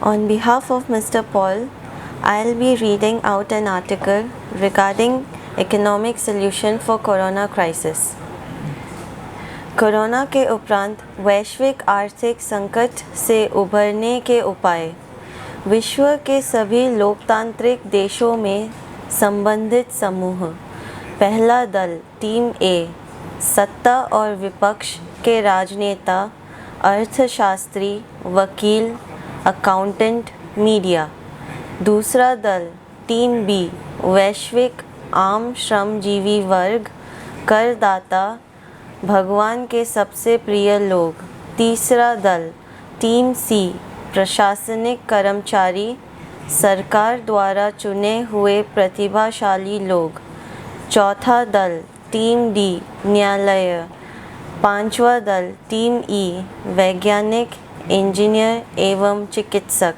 On behalf of Mr. Paul, I'll be reading out an article regarding economic solution for corona crisis. Corona के उपरांत वैश्विक आर्थिक संकट से उभरने के उपाय। विश्व के सभी लोकतांत्रिक देशों में संबंधित समूह। पहला दल टीम ए, सत्ता और विपक्ष के राजनेता, अर्थशास्त्री, वकील, अकाउंटेंट, मीडिया। दूसरा दल टीम बी, वैश्विक आम श्रमजीवी वर्ग, करदाता, भगवान के सबसे प्रिय लोग। तीसरा दल टीम सी, प्रशासनिक कर्मचारी, सरकार द्वारा चुने हुए प्रतिभाशाली लोग। चौथा दल टीम डी, न्यायालय। पांचवा दल टीम ई, वैज्ञानिक, इंजीनियर एवं चिकित्सक।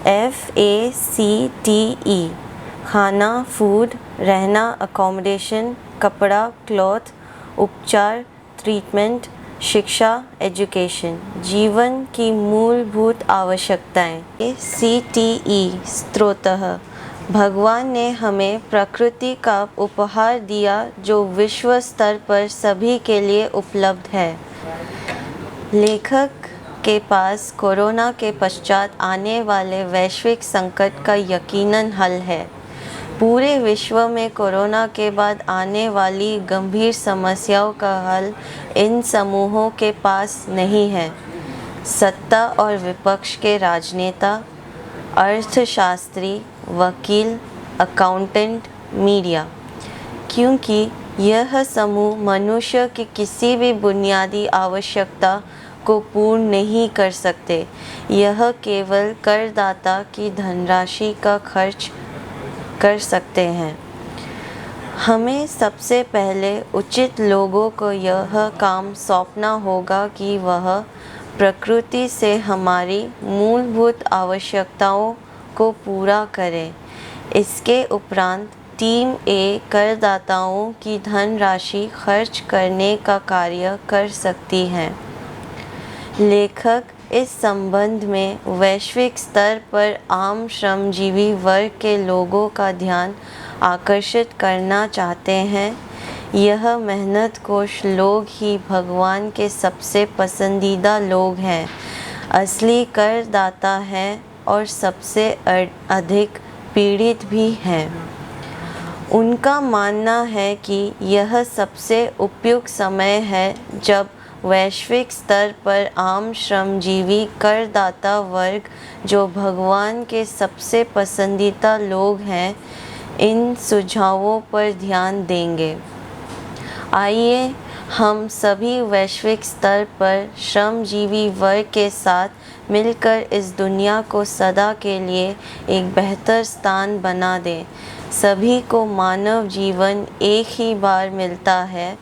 FACTE, खाना, फूड, रहना, अकोमोडेशन, कपड़ा, क्लॉथ, उपचार, ट्रीटमेंट, शिक्षा, एजुकेशन, जीवन की मूलभूत आवश्यकताएं। CTE, स्रोतः भगवान ने हमें प्रकृति का उपहार दिया जो विश्व स्तर पर सभी के लिए उपलब्ध है। लेखक के पास कोरोना के पश्चात आने वाले वैश्विक संकट का यकीनन हल है। पूरे विश्व में कोरोना के बाद आने वाली गंभीर समस्याओं का हल इन समूहों के पास नहीं है। सत्ता और विपक्ष के राजनेता, अर्थशास्त्री, वकील, अकाउंटेंट, मीडिया। क्योंकि यह समूह मनुष्य की किसी भी बुनियादी आवश्यकता को पूर्ण नहीं कर सकते। यह केवल करदाता की धनराशि का खर्च कर सकते हैं। हमें सबसे पहले उचित लोगों को यह काम सौंपना होगा कि वह प्रकृति से हमारी मूलभूत आवश्यकताओं को पूरा करें। इसके उपरांत टीम ए करदाताओं की धनराशि खर्च करने का कार्य कर सकती है। लेखक इस संबंध में वैश्विक स्तर पर आम श्रमजीवी वर्ग के लोगों का ध्यान आकर्षित करना चाहते हैं। यह मेहनतकश लोग ही भगवान के सबसे पसंदीदा लोग हैं, असली करदाता हैं और सबसे अधिक पीड़ित भी हैं। उनका मानना है कि यह सबसे उपयुक्त समय है जब वैश्विक स्तर पर आम श्रमजीवी करदाता वर्ग, जो भगवान के सबसे पसंदीदा लोग हैं, इन सुझावों पर ध्यान देंगे। आइए हम सभी वैश्विक स्तर पर श्रमजीवी वर्ग के साथ मिलकर इस दुनिया को सदा के लिए एक बेहतर स्थान बना दें। सभी को मानव जीवन एक ही बार मिलता है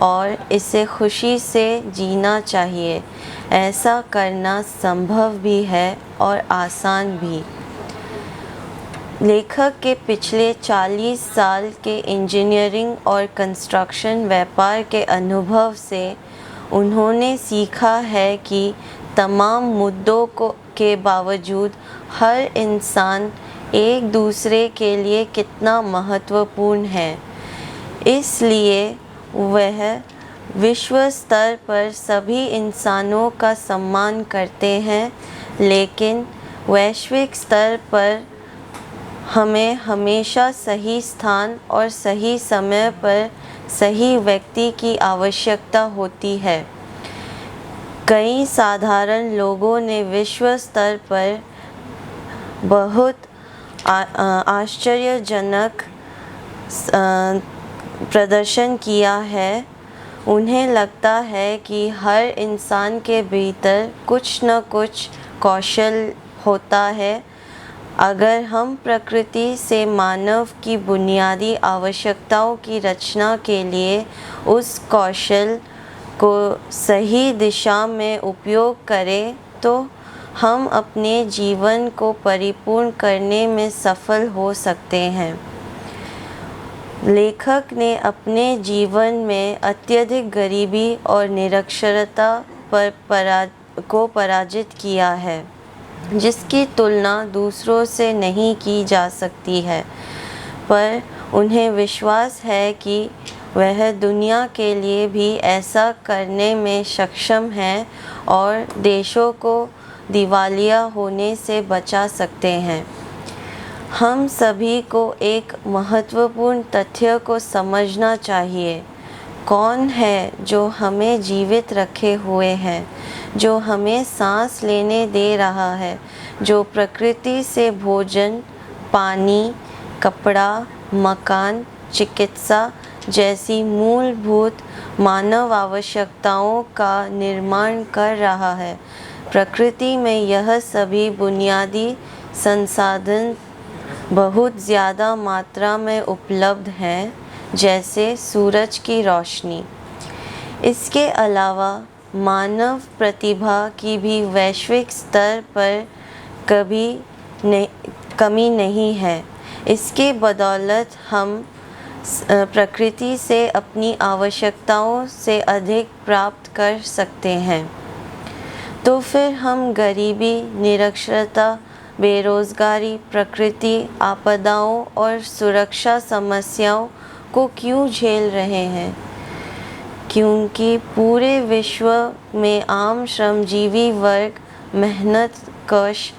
और इसे खुशी से जीना चाहिए। ऐसा करना संभव भी है और आसान भी। लेखक के पिछले 40 साल के इंजीनियरिंग और कंस्ट्रक्शन व्यापार के अनुभव से उन्होंने सीखा है कि तमाम मुद्दों के बावजूद हर इंसान एक दूसरे के लिए कितना महत्वपूर्ण है। इसलिए वह विश्व स्तर पर सभी इंसानों का सम्मान करते हैं, लेकिन वैश्विक स्तर पर हमें हमेशा सही स्थान और सही समय पर सही व्यक्ति की आवश्यकता होती है। कई साधारण लोगों ने विश्व स्तर पर बहुत आश्चर्यजनक प्रदर्शन किया है। उन्हें लगता है कि हर इंसान के भीतर कुछ न कुछ कौशल होता है। अगर हम प्रकृति से मानव की बुनियादी आवश्यकताओं की रचना के लिए उस कौशल को सही दिशा में उपयोग करें तो हम अपने जीवन को परिपूर्ण करने में सफल हो सकते हैं। लेखक ने अपने जीवन में अत्यधिक गरीबी और निरक्षरता को पराजित किया है। जिसकी तुलना दूसरों से नहीं की जा सकती है, पर उन्हें विश्वास है कि वह दुनिया के लिए भी ऐसा करने में सक्षम हैं और देशों को दिवालिया होने से बचा सकते हैं। हम सभी को एक महत्वपूर्ण तथ्य को समझना चाहिए। कौन है जो हमें जीवित रखे हुए है, जो हमें सांस लेने दे रहा है, जो प्रकृति से भोजन, पानी, कपड़ा, मकान, चिकित्सा जैसी मूलभूत मानव आवश्यकताओं का निर्माण कर रहा है। प्रकृति में यह सभी बुनियादी संसाधन बहुत ज़्यादा मात्रा में उपलब्ध हैं, जैसे सूरज की रोशनी। इसके अलावा मानव प्रतिभा की भी वैश्विक स्तर पर कमी नहीं है। इसके बदौलत हम प्रकृति से अपनी आवश्यकताओं से अधिक प्राप्त कर सकते हैं। तो फिर हम गरीबी, निरक्षरता, बेरोज़गारी, प्रकृति आपदाओं और सुरक्षा समस्याओं को क्यों झेल रहे हैं? क्योंकि पूरे विश्व में आम श्रमजीवी वर्ग, मेहनतकश,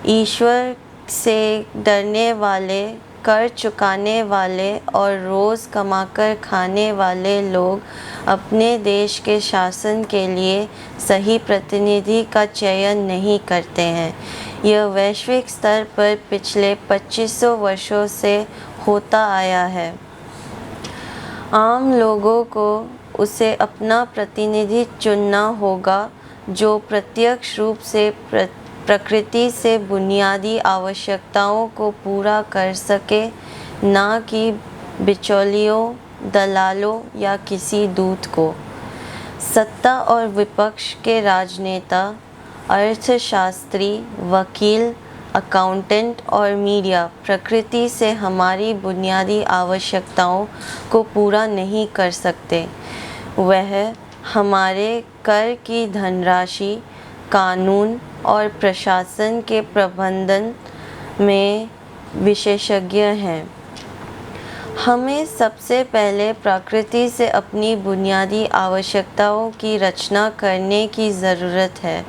ईश्वर से डरने वाले, कर चुकाने वाले और रोज़ कमाकर खाने वाले लोग अपने देश के शासन के लिए सही प्रतिनिधि का चयन नहीं करते हैं। यह वैश्विक स्तर पर पिछले 2500 वर्षों से होता आया है। आम लोगों को उसे अपना प्रतिनिधि चुनना होगा जो प्रत्यक्ष रूप से प्रकृति से बुनियादी आवश्यकताओं को पूरा कर सके, ना कि बिचौलियों, दलालों या किसी दूत को। सत्ता और विपक्ष के राजनेता, अर्थशास्त्री, वकील, अकाउंटेंट और मीडिया प्रकृति से हमारी बुनियादी आवश्यकताओं को पूरा नहीं कर सकते। वह हमारे कर की धनराशि, कानून और प्रशासन के प्रबंधन में विशेषज्ञ हैं। हमें सबसे पहले प्रकृति से अपनी बुनियादी आवश्यकताओं की रचना करने की ज़रूरत है।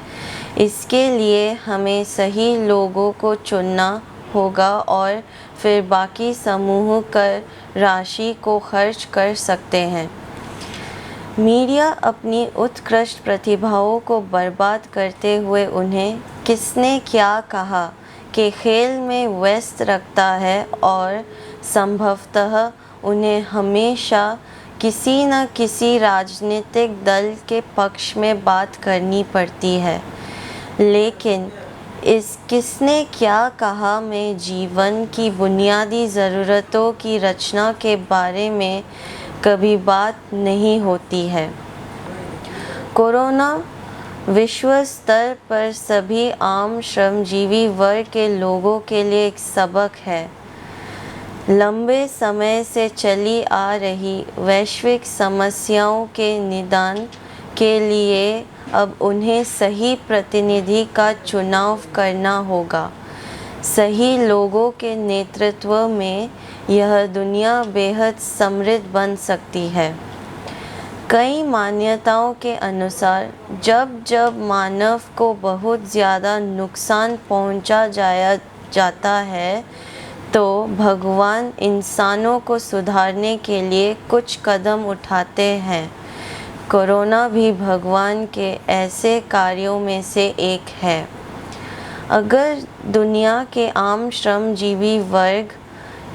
इसके लिए हमें सही लोगों को चुनना होगा और फिर बाकी समूह कर राशि को खर्च कर सकते हैं। मीडिया अपनी उत्कृष्ट प्रतिभाओं को बर्बाद करते हुए उन्हें किसने क्या कहा के खेल में व्यस्त रखता है और संभवतः उन्हें हमेशा किसी न किसी राजनीतिक दल के पक्ष में बात करनी पड़ती है। लेकिन इस किसने क्या कहा में जीवन की बुनियादी ज़रूरतों की रचना के बारे में कभी बात नहीं होती है। कोरोना विश्व स्तर पर सभी आम श्रमजीवी वर्ग के लोगों के लिए एक सबक है। लंबे समय से चली आ रही वैश्विक समस्याओं के निदान के लिए अब उन्हें सही प्रतिनिधि का चुनाव करना होगा। सही लोगों के नेतृत्व में यह दुनिया बेहद समृद्ध बन सकती है। कई मान्यताओं के अनुसार जब जब मानव को बहुत ज़्यादा नुकसान पहुंचा जाता है तो भगवान इंसानों को सुधारने के लिए कुछ कदम उठाते हैं। कोरोना भी भगवान के ऐसे कार्यों में से एक है। अगर दुनिया के आम श्रमजीवी वर्ग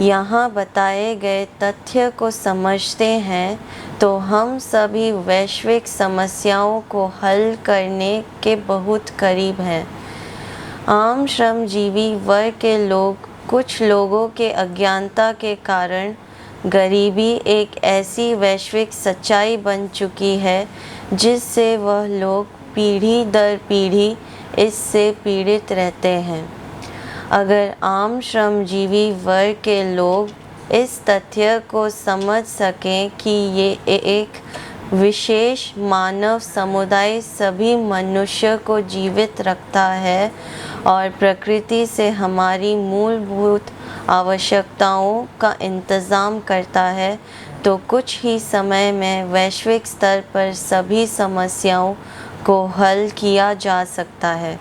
यहाँ बताए गए तथ्य को समझते हैं तो हम सभी वैश्विक समस्याओं को हल करने के बहुत करीब हैं। आम श्रमजीवी वर्ग के लोग, कुछ लोगों के अज्ञानता के कारण गरीबी एक ऐसी वैश्विक सच्चाई बन चुकी है जिससे वह लोग पीढ़ी दर पीढ़ी इससे पीड़ित रहते हैं। अगर आम श्रमजीवी वर्ग के लोग इस तथ्य को समझ सकें कि ये एक विशेष मानव समुदाय सभी मनुष्य को जीवित रखता है और प्रकृति से हमारी मूलभूत आवश्यकताओं का इंतज़ाम करता है, तो कुछ ही समय में वैश्विक स्तर पर सभी समस्याओं को हल किया जा सकता है।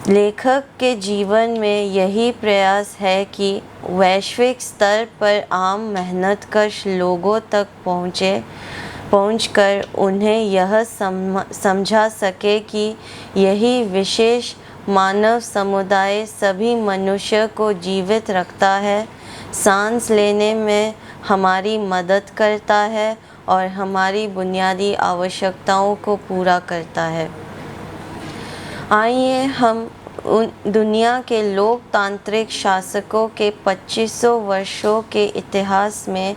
लेखक के जीवन में यही प्रयास है कि वैश्विक स्तर पर आम मेहनतकश लोगों तक पहुंचकर उन्हें यह समझा सके कि यही विशेष मानव समुदाय सभी मनुष्य को जीवित रखता है, सांस लेने में हमारी मदद करता है और हमारी बुनियादी आवश्यकताओं को पूरा करता है। आइए हम दुनिया के लोकतांत्रिक शासकों के 2500 वर्षों के इतिहास में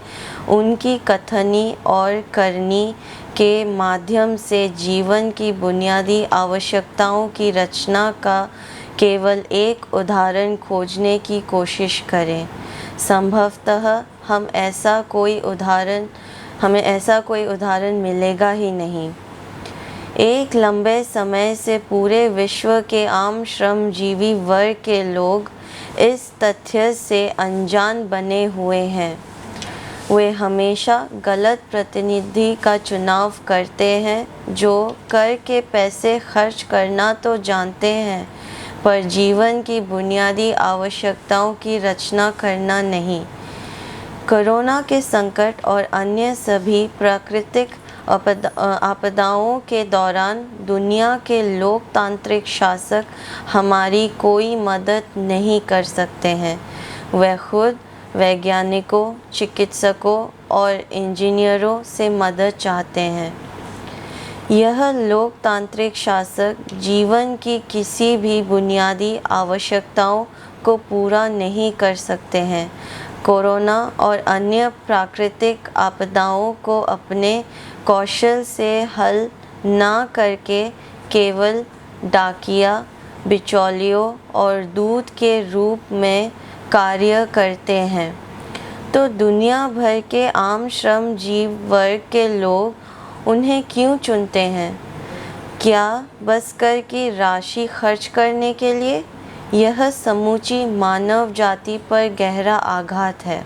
उनकी कथनी और करनी के माध्यम से जीवन की बुनियादी आवश्यकताओं की रचना का केवल एक उदाहरण खोजने की कोशिश करें। संभवतः हमें ऐसा कोई उदाहरण मिलेगा ही नहीं। एक लंबे समय से पूरे विश्व के आम श्रमजीवी वर्ग के लोग इस तथ्य से अनजान बने हुए हैं। वे हमेशा गलत प्रतिनिधि का चुनाव करते हैं जो कर के पैसे खर्च करना तो जानते हैं, पर जीवन की बुनियादी आवश्यकताओं की रचना करना नहीं। कोरोना के संकट और अन्य सभी प्राकृतिक आपदाओं के दौरान दुनिया के लोकतांत्रिक शासक हमारी कोई मदद नहीं कर सकते हैं। वे खुद वैज्ञानिकों, चिकित्सकों और इंजीनियरों से मदद चाहते हैं। यह लोकतांत्रिक शासक जीवन की किसी भी बुनियादी आवश्यकताओं को पूरा नहीं कर सकते हैं। कोरोना और अन्य प्राकृतिक आपदाओं को अपने कौशल से हल ना करके केवल डाकिया, बिचौलियों और दूत के रूप में कार्य करते हैं, तो दुनिया भर के आम श्रमजीव वर्ग के लोग उन्हें क्यों चुनते हैं? क्या बस कर की राशि खर्च करने के लिए? यह समूची मानव जाति पर गहरा आघात है।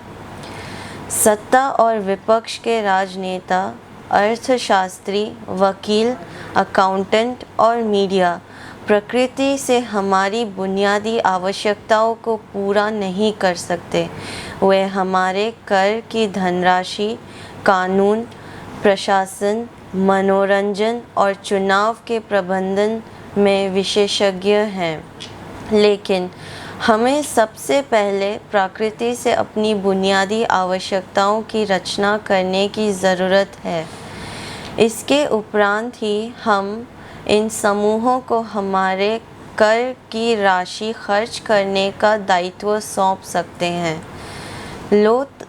सत्ता और विपक्ष के राजनेता, अर्थशास्त्री, वकील, अकाउंटेंट और मीडिया प्रकृति से हमारी बुनियादी आवश्यकताओं को पूरा नहीं कर सकते। वे हमारे कर की धनराशि, कानून, प्रशासन, मनोरंजन और चुनाव के प्रबंधन में विशेषज्ञ हैं, लेकिन हमें सबसे पहले प्रकृति से अपनी बुनियादी आवश्यकताओं की रचना करने की ज़रूरत है। इसके उपरांत ही हम इन समूहों को हमारे कर की राशि खर्च करने का दायित्व सौंप सकते हैं।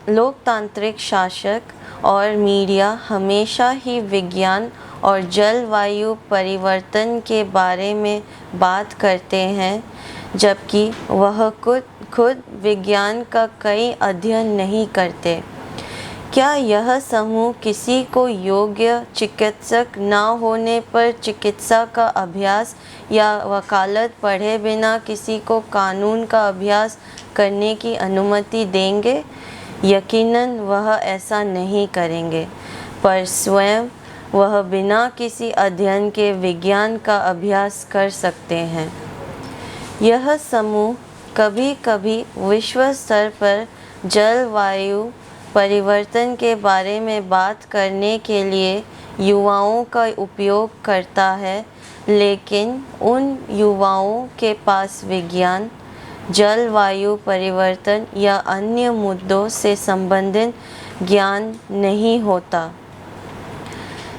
लोकतांत्रिक शासक और मीडिया हमेशा ही विज्ञान और जलवायु परिवर्तन के बारे में बात करते हैं, जबकि वह खुद विज्ञान का कई अध्ययन नहीं करते। क्या यह समूह किसी को योग्य चिकित्सक न होने पर चिकित्सा का अभ्यास या वकालत पढ़े बिना किसी को कानून का अभ्यास करने की अनुमति देंगे? यकीनन वह ऐसा नहीं करेंगे, पर स्वयं वह बिना किसी अध्ययन के विज्ञान का अभ्यास कर सकते हैं। यह समूह कभी कभी विश्व स्तर पर जलवायु परिवर्तन के बारे में बात करने के लिए युवाओं का उपयोग करता है, लेकिन उन युवाओं के पास विज्ञान, जलवायु परिवर्तन या अन्य मुद्दों से संबंधित ज्ञान नहीं होता।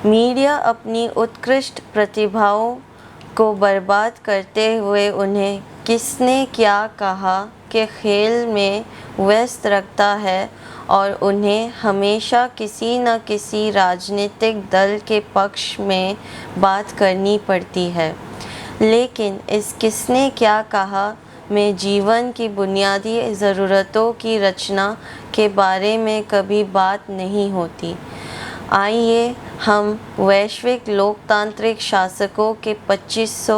मीडिया अपनी उत्कृष्ट प्रतिभाओं को बर्बाद करते हुए उन्हें किसने क्या कहा के खेल में व्यस्त रखता है और उन्हें हमेशा किसी न किसी राजनीतिक दल के पक्ष में बात करनी पड़ती है। लेकिन इस किसने क्या कहा में जीवन की बुनियादी ज़रूरतों की रचना के बारे में कभी बात नहीं होती। आइए हम वैश्विक लोकतांत्रिक शासकों के 2500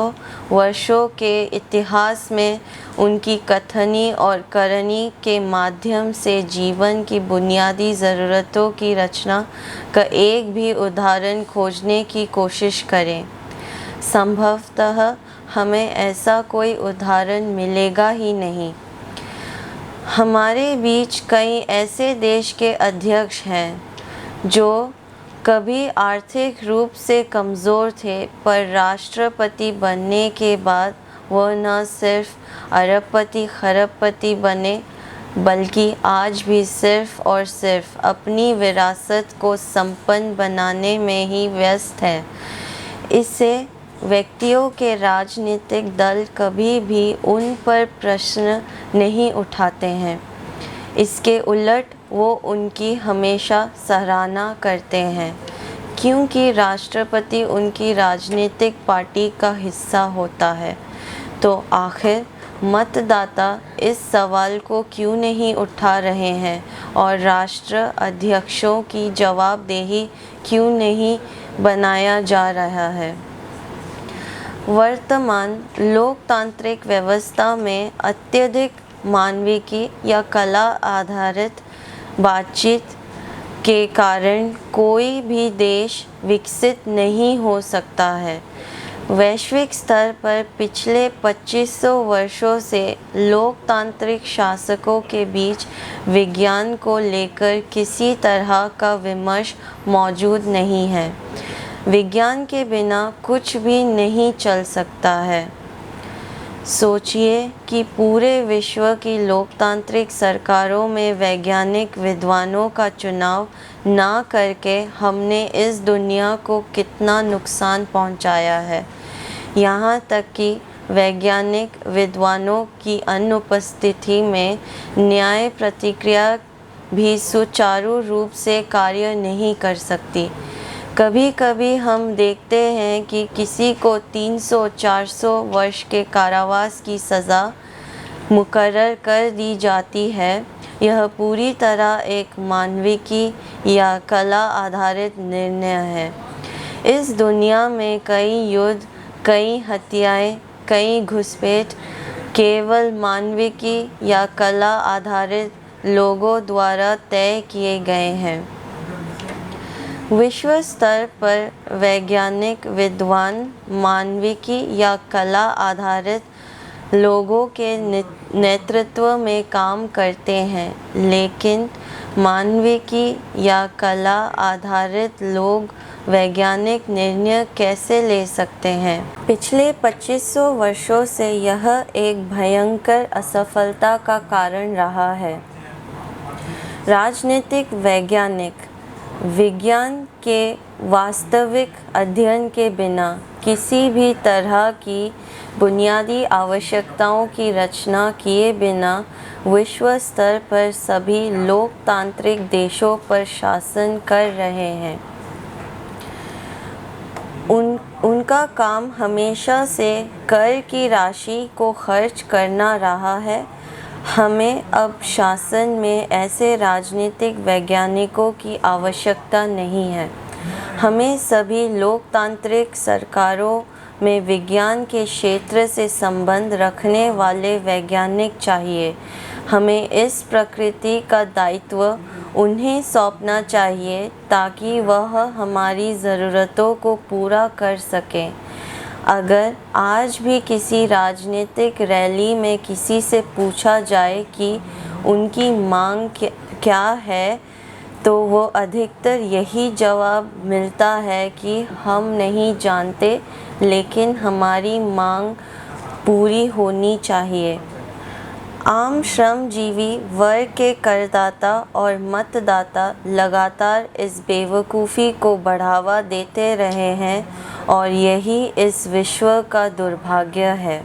वर्षों के इतिहास में उनकी कथनी और करनी के माध्यम से जीवन की बुनियादी ज़रूरतों की रचना का एक भी उदाहरण खोजने की कोशिश करें। संभवतः हमें ऐसा कोई उदाहरण मिलेगा ही नहीं। हमारे बीच कई ऐसे देश के अध्यक्ष हैं जो कभी आर्थिक रूप से कमज़ोर थे, पर राष्ट्रपति बनने के बाद वह न सिर्फ अरबपति खरबपति बने, बल्कि आज भी सिर्फ और सिर्फ अपनी विरासत को संपन्न बनाने में ही व्यस्त है। इससे व्यक्तियों के राजनीतिक दल कभी भी उन पर प्रश्न नहीं उठाते हैं। इसके उलट वो उनकी हमेशा सराहना करते हैं, क्योंकि राष्ट्रपति उनकी राजनीतिक पार्टी का हिस्सा होता है। तो आखिर मतदाता इस सवाल को क्यों नहीं उठा रहे हैं और राष्ट्र अध्यक्षों की जवाबदेही क्यों नहीं बनाया जा रहा है? वर्तमान लोकतांत्रिक व्यवस्था में अत्यधिक मानविकी या कला आधारित बातचीत के कारण कोई भी देश विकसित नहीं हो सकता है। वैश्विक स्तर पर पिछले 2500 वर्षों से लोकतांत्रिक शासकों के बीच विज्ञान को लेकर किसी तरह का विमर्श मौजूद नहीं है। विज्ञान के बिना कुछ भी नहीं चल सकता है। सोचिए कि पूरे विश्व की लोकतांत्रिक सरकारों में वैज्ञानिक विद्वानों का चुनाव ना करके हमने इस दुनिया को कितना नुकसान पहुंचाया है। यहाँ तक कि वैज्ञानिक विद्वानों की अनुपस्थिति में न्याय प्रतिक्रिया भी सुचारू रूप से कार्य नहीं कर सकती। कभी कभी हम देखते हैं कि किसी को 300-400 वर्ष के कारावास की सज़ा मुकर्रर कर दी जाती है। यह पूरी तरह एक मानविकी या कला आधारित निर्णय है। इस दुनिया में कई युद्ध, कई हत्याएं, कई घुसपैठ केवल मानविकी या कला आधारित लोगों द्वारा तय किए गए हैं। विश्व स्तर पर वैज्ञानिक विद्वान मानविकी या कला आधारित लोगों के नेतृत्व में काम करते हैं, लेकिन मानविकी या कला आधारित लोग वैज्ञानिक निर्णय कैसे ले सकते हैं? पिछले 2500 वर्षों से यह एक भयंकर असफलता का कारण रहा है। राजनीतिक वैज्ञानिक विज्ञान के वास्तविक अध्ययन के बिना किसी भी तरह की बुनियादी आवश्यकताओं की रचना किए बिना विश्व स्तर पर सभी लोकतांत्रिक देशों पर शासन कर रहे हैं। उनका काम हमेशा से कर की राशि को खर्च करना रहा है। हमें अब शासन में ऐसे राजनीतिक वैज्ञानिकों की आवश्यकता नहीं है। हमें सभी लोकतांत्रिक सरकारों में विज्ञान के क्षेत्र से संबंध रखने वाले वैज्ञानिक चाहिए। हमें इस प्रकृति का दायित्व उन्हें सौंपना चाहिए ताकि वह हमारी ज़रूरतों को पूरा कर सकें। अगर आज भी किसी राजनीतिक रैली में किसी से पूछा जाए कि उनकी मांग क्या है, तो वो अधिकतर यही जवाब मिलता है कि हम नहीं जानते, लेकिन हमारी मांग पूरी होनी चाहिए। आम श्रमजीवी वर्ग के करदाता और मतदाता लगातार इस बेवकूफ़ी को बढ़ावा देते रहे हैं और यही इस विश्व का दुर्भाग्य है।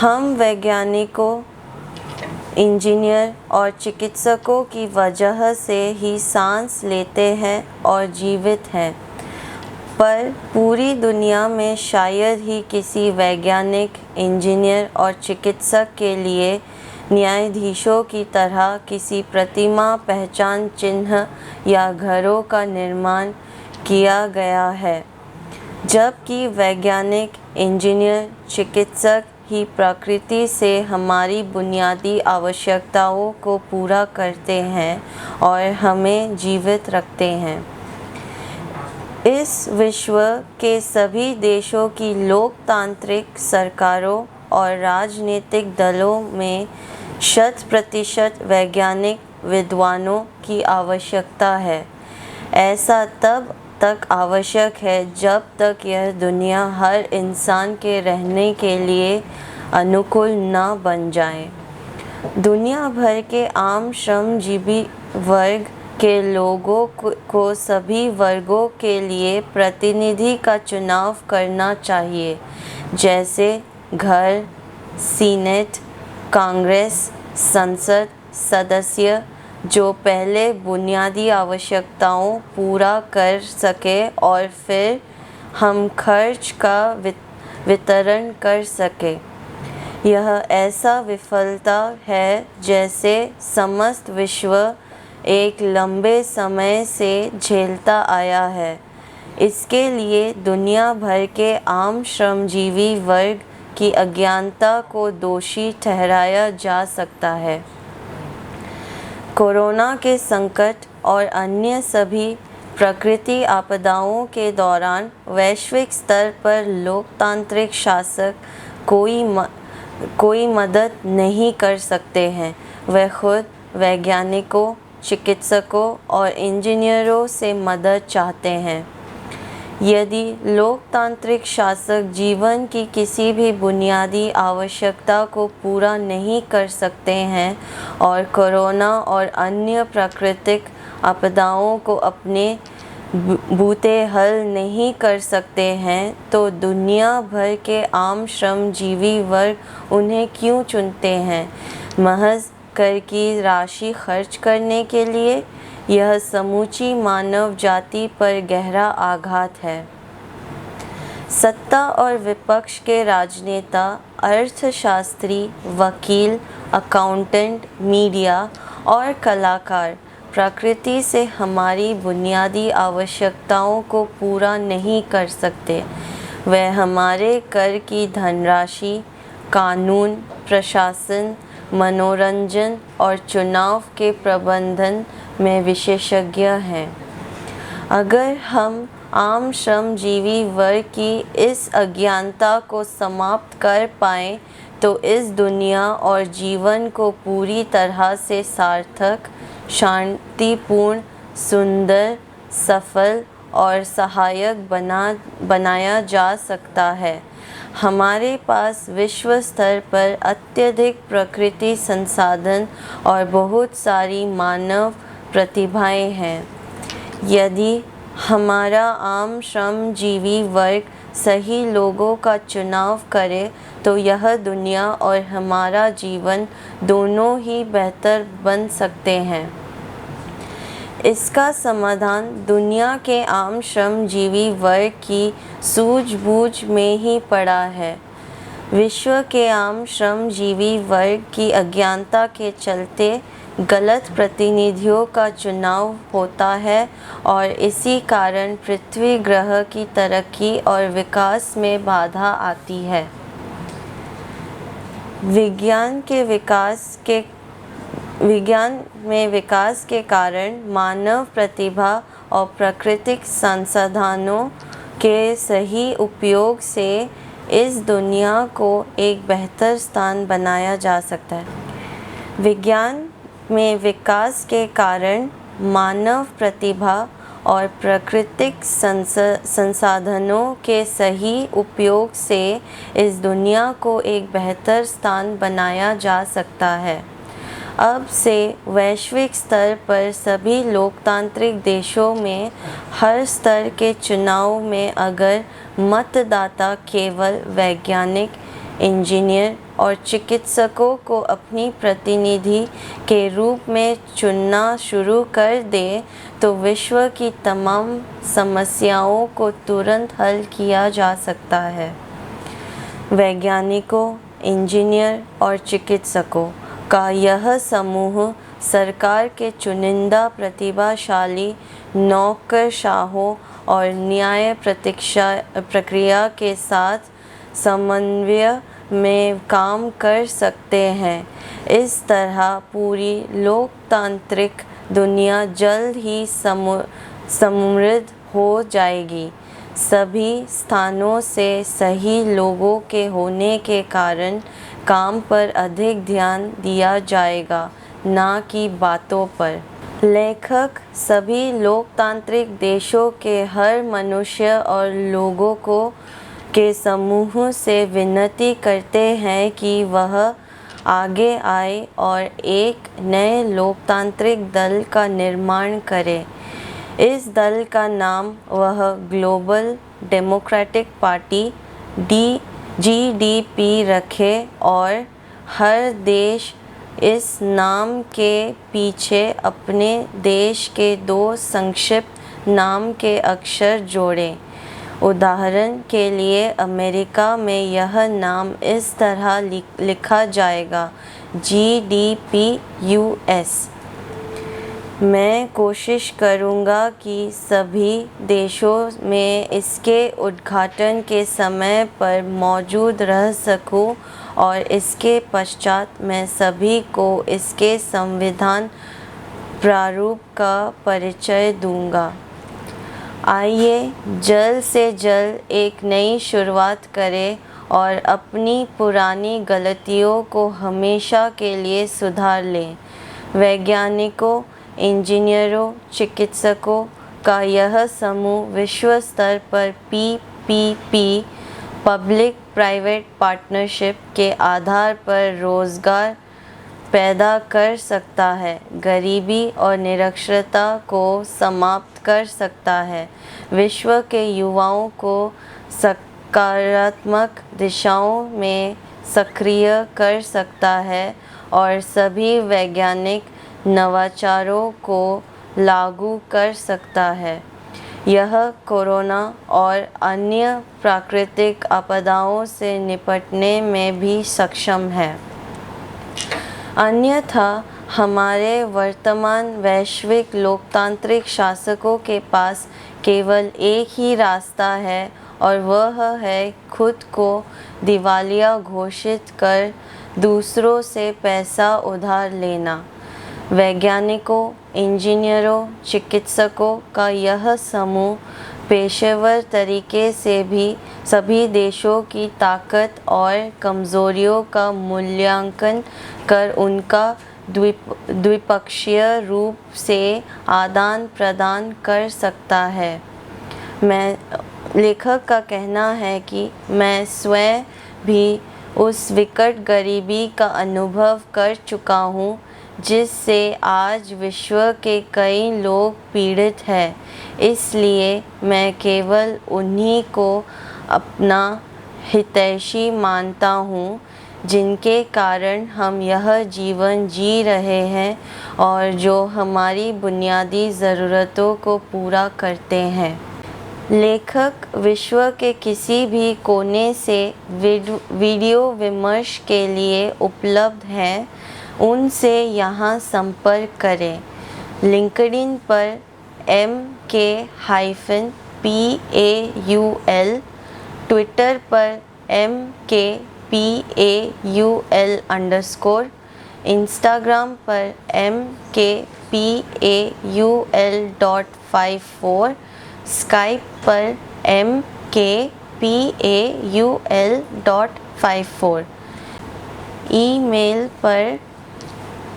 हम वैज्ञानिकों, इंजीनियर और चिकित्सकों की वजह से ही सांस लेते हैं और जीवित हैं, पर पूरी दुनिया में शायद ही किसी वैज्ञानिक, इंजीनियर और चिकित्सक के लिए न्यायाधीशों की तरह किसी प्रतिमा, पहचान चिन्ह या घरों का निर्माण किया गया है, जबकि वैज्ञानिक, इंजीनियर, चिकित्सक ही प्रकृति से हमारी बुनियादी आवश्यकताओं को पूरा करते हैं और हमें जीवित रखते हैं। इस विश्व के सभी देशों की लोकतांत्रिक सरकारों और राजनीतिक दलों में 100% वैज्ञानिक विद्वानों की आवश्यकता है। ऐसा तब तक आवश्यक है जब तक यह दुनिया हर इंसान के रहने के लिए अनुकूल न बन जाए। दुनिया भर के आम श्रमजीवी वर्ग के लोगों को सभी वर्गों के लिए प्रतिनिधि का चुनाव करना चाहिए, जैसे घर, सीनेट, कांग्रेस, संसद सदस्य, जो पहले बुनियादी आवश्यकताओं पूरा कर सके और फिर हम खर्च का वितरण कर सके। यह ऐसा विफलता है जैसे समस्त विश्व एक लंबे समय से झेलता आया है। इसके लिए दुनिया भर के आम श्रमजीवी वर्ग की अज्ञानता को दोषी ठहराया जा सकता है। कोरोना के संकट और अन्य सभी प्रकृति आपदाओं के दौरान वैश्विक स्तर पर लोकतांत्रिक शासक कोई मदद नहीं कर सकते हैं। वे खुद वैज्ञानिकों, चिकित्सकों और इंजीनियरों से मदद चाहते हैं। यदि लोकतांत्रिक शासक जीवन की किसी भी बुनियादी आवश्यकता को पूरा नहीं कर सकते हैं और कोरोना और अन्य प्राकृतिक आपदाओं को अपने बूते हल नहीं कर सकते हैं, तो दुनिया भर के आम श्रमजीवी वर्ग उन्हें क्यों चुनते हैं? महज कर की राशि खर्च करने के लिए? यह समूची मानव जाति पर गहरा आघात है। सत्ता और विपक्ष के राजनेता, अर्थशास्त्री, वकील, अकाउंटेंट, मीडिया और कलाकार प्रकृति से हमारी बुनियादी आवश्यकताओं को पूरा नहीं कर सकते। वे हमारे कर की धनराशि, कानून, प्रशासन, मनोरंजन और चुनाव के प्रबंधन में विशेषज्ञ हैं। अगर हम आम श्रमजीवी वर्ग की इस अज्ञानता को समाप्त कर पाएं, तो इस दुनिया और जीवन को पूरी तरह से सार्थक, शांतिपूर्ण, सुंदर, सफल और सहायक बनाया जा सकता है। हमारे पास विश्व स्तर पर अत्यधिक प्रकृति संसाधन और बहुत सारी मानव प्रतिभाएं हैं। यदि हमारा आम श्रमजीवी वर्ग सही लोगों का चुनाव करे, तो यह दुनिया और हमारा जीवन दोनों ही बेहतर बन सकते हैं। इसका समाधान दुनिया के आम श्रमजीवी वर्ग की सूझबूझ में ही पड़ा है। विश्व के आम श्रमजीवी वर्ग की अज्ञानता के चलते गलत प्रतिनिधियों का चुनाव होता है और इसी कारण पृथ्वी ग्रह की तरक्की और विकास में बाधा आती है। विज्ञान में विकास के कारण मानव प्रतिभा और प्राकृतिक संसाधनों के सही उपयोग से इस दुनिया को एक बेहतर स्थान बनाया जा सकता है। विज्ञान में विकास के कारण मानव प्रतिभा और प्राकृतिक संसाधनों के सही उपयोग से इस दुनिया को एक बेहतर स्थान बनाया जा सकता है। अब से वैश्विक स्तर पर सभी लोकतांत्रिक देशों में हर स्तर के चुनाव में अगर मतदाता केवल वैज्ञानिक, इंजीनियर और चिकित्सकों को अपनी प्रतिनिधि के रूप में चुनना शुरू कर दे, तो विश्व की तमाम समस्याओं को तुरंत हल किया जा सकता है। वैज्ञानिकों, इंजीनियर और चिकित्सकों का यह समूह सरकार के चुनिंदा प्रतिभाशाली नौकरशाहों और न्याय प्रक्रिया के साथ समन्वय में काम कर सकते हैं। इस तरह पूरी लोकतांत्रिक दुनिया जल्द ही समृद्ध हो जाएगी। सभी स्थानों से सही लोगों के होने के कारण काम पर अधिक ध्यान दिया जाएगा, ना कि बातों पर। लेखक सभी लोकतांत्रिक देशों के हर मनुष्य और लोगों के समूह से विनती करते हैं कि वह आगे आए और एक नए लोकतांत्रिक दल का निर्माण करे। इस दल का नाम वह ग्लोबल डेमोक्रेटिक पार्टी GDP रखे और हर देश इस नाम के पीछे अपने देश के 2 संक्षिप्त नाम के अक्षर जोड़े। उदाहरण के लिए अमेरिका में यह नाम इस तरह लिखा जाएगा GDP-US। मैं कोशिश करूँगा कि सभी देशों में इसके उद्घाटन के समय पर मौजूद रह सकूं और इसके पश्चात मैं सभी को इसके संविधान प्रारूप का परिचय दूंगा। आइए जल्द से जल्द एक नई शुरुआत करें और अपनी पुरानी गलतियों को हमेशा के लिए सुधार लें। वैज्ञानिकों, इंजीनियरों, चिकित्सकों का यह समूह विश्व स्तर पर PPP पब्लिक प्राइवेट पार्टनरशिप के आधार पर रोज़गार पैदा कर सकता है, गरीबी और निरक्षरता को समाप्त कर सकता है, विश्व के युवाओं को सकारात्मक दिशाओं में सक्रिय कर सकता है और सभी वैज्ञानिक नवाचारों को लागू कर सकता है। यह कोरोना और अन्य प्राकृतिक आपदाओं से निपटने में भी सक्षम है। अन्यथा हमारे वर्तमान वैश्विक लोकतांत्रिक शासकों के पास केवल एक ही रास्ता है और वह है खुद को दिवालिया घोषित कर दूसरों से पैसा उधार लेना। वैज्ञानिकों, इंजीनियरों, चिकित्सकों का यह समूह पेशेवर तरीके से भी सभी देशों की ताकत और कमज़ोरियों का मूल्यांकन कर उनका द्विपक्षीय रूप से आदान प्रदान कर सकता है। लेखक का कहना है कि मैं स्वयं भी उस विकट गरीबी का अनुभव कर चुका हूँ जिससे आज विश्व के कई लोग पीड़ित हैं। इसलिए मैं केवल उन्हीं को अपना हितैषी मानता हूँ जिनके कारण हम यह जीवन जी रहे हैं और जो हमारी बुनियादी ज़रूरतों को पूरा करते हैं। लेखक विश्व के किसी भी कोने से वीडियो विमर्श के लिए उपलब्ध हैं, उनसे यहाँ संपर्क करें। लिंक्डइन पर MK-PAUL, ट्विटर पर MKPAUL_, इंस्टाग्राम पर MKPAUL.54, स्काइप पर MKPAUL.54, ईमेल पर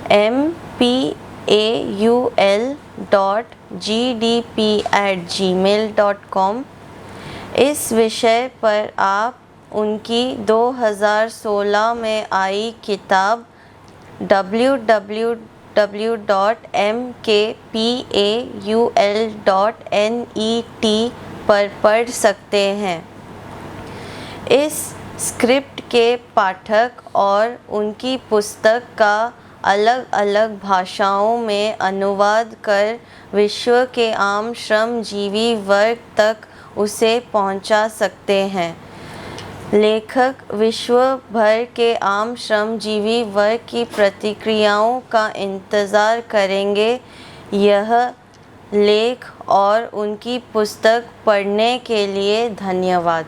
mpaul.gdp@gmail.com। इस विषय पर आप उनकी 2016 में आई किताब www.mkpaul.net पर पढ़ सकते हैं। इस स्क्रिप्ट के पाठक और उनकी पुस्तक का अलग अलग भाषाओं में अनुवाद कर विश्व के आम श्रमजीवी वर्ग तक उसे पहुंचा सकते हैं। लेखक विश्व भर के आम श्रमजीवी वर्ग की प्रतिक्रियाओं का इंतज़ार करेंगे। यह लेख और उनकी पुस्तक पढ़ने के लिए धन्यवाद।